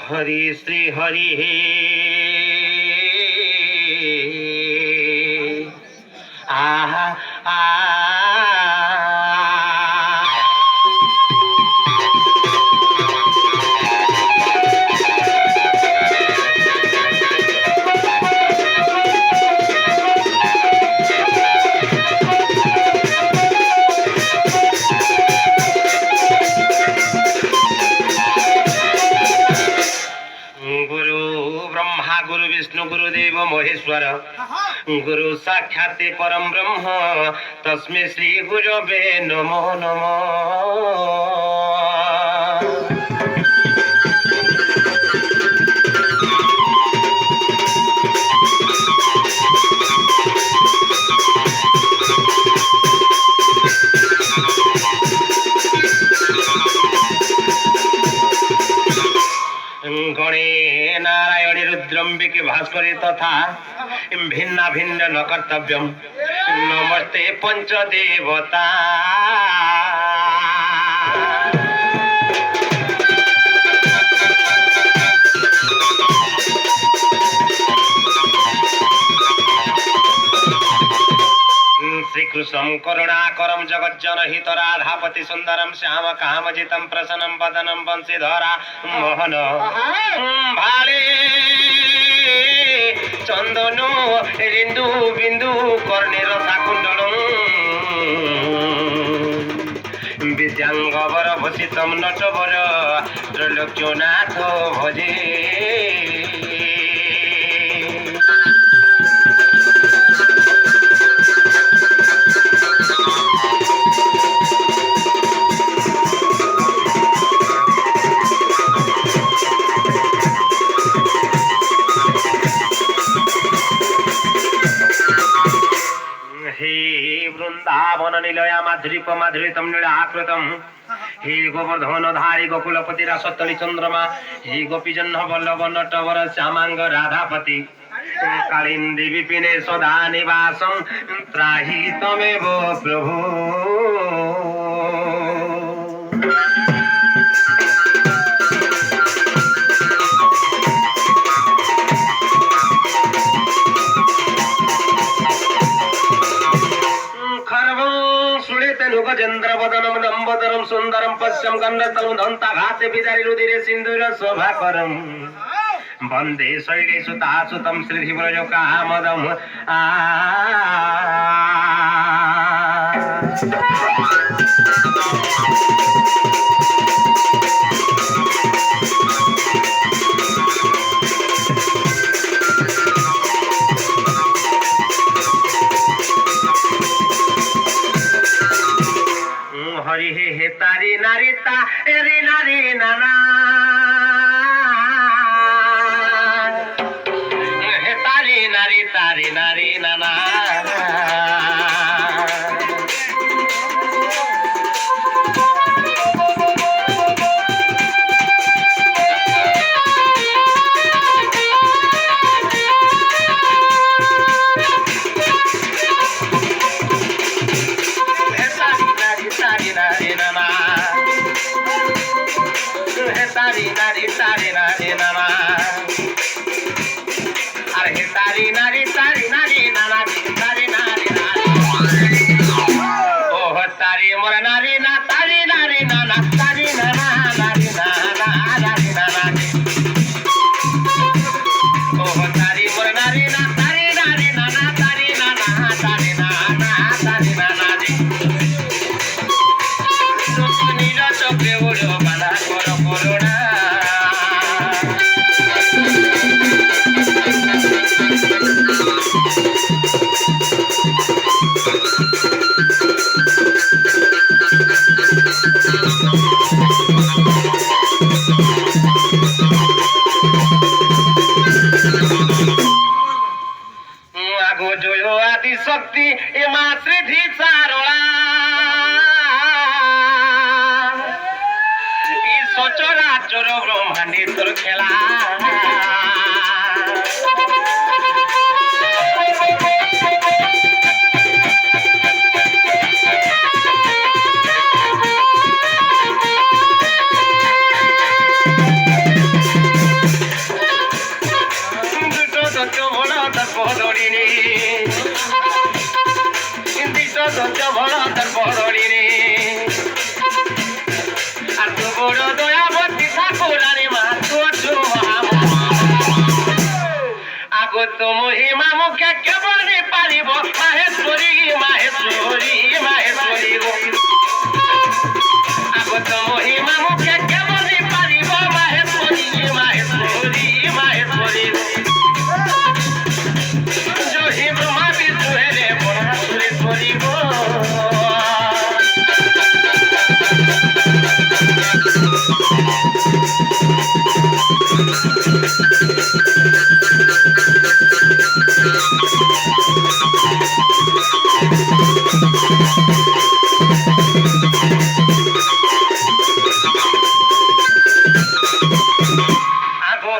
हरि श्री हरि आहा गुरु विष्णु गुरुदेव महेश्वर गुरु साक्षात परम ब्रह्म तस्मै श्री गुरवे नमो नमो। गणे नारायण रुद्रम्बिके भास्करे तथा भिन्न भिन्न न कर्तव्यम नमस्ते पंचदेवता। श्रीकृष्णं करुणाकरं जगज्जनहित राधापति सुंदरम श्याम कामजितं प्रसन्नं वदनं वंशीधरा मोहन भाले चंदनो रिंदु बिंदु कर्णेर शाकुंडलम विद्यांगवर भूषितं नटवर त्रैलोक्यनाथ भजे। वृंदावन निलया माधुरीप माधुरीतम नीलाकृतम हे गोवर्धन धारी गोकुलपति रासतली चंद्रमा हे गोपीजन वल्लभ नटवर श्यामांग राधापति कालिंदी विपिने सदा निवासं त्राहि तमेव प्रभु। गजेन्द्र वदनम नंबदरम सुंदरम पश्यम गंधतलम धंता घाते बिदारी रुधिरे सिंधुर शोभाकरम वंदे शैलेषु तासुतम श्रीधिव्रज कामदम हरि हे तारी नारिता रे नारी नाना हे तारी नारी तारी नारी नाना। तारी नारी तारी नारी नाना अरे तारी नारी तारी नारी नाना तारी नारी नारी ओह तारी मोर नारी ना तारी नारी नाना तारी नाना नारी नाना नारी नाना ओह तारी मोर नारी ना तारी नारी नाना तारी नाना तारी नाना तारी नाना नीला चक्रे ओढ़ो बाला करो करोड़ा आगो जोयो आदि शक्ति ए मात्र धिचारोला ई सोचरा चोर ब्रह्मांडी तोर खेला বড়ি রে আর তো বড় দয়াবতী ঠাকুরানী মা তোর আগত মহিমা মুখে কেবল পারিব মাহেশ্বরী মাহেশ্বরী মাহেশ্বরী আগত মহিমা মুখে কেবল পারিব মাহেশ্বরী মাহেশ্বরী মাহেশ্বরী জহি ব্রহ্মা বিষ্ণু হেরে বড় সুরেশ্বরী গো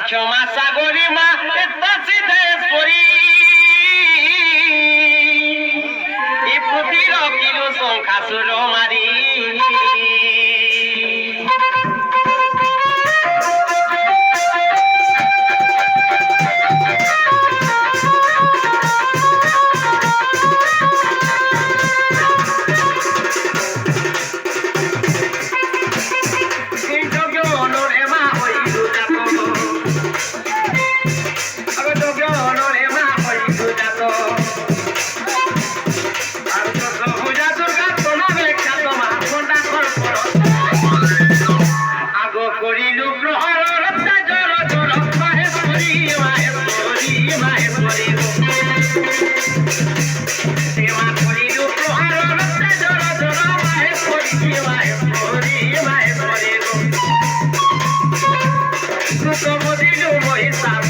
ক্ষমা সাগরী মা সিদ্ধেশ্বরী এই পুতির কিলো সংখ্যাসুর মারি Como digo,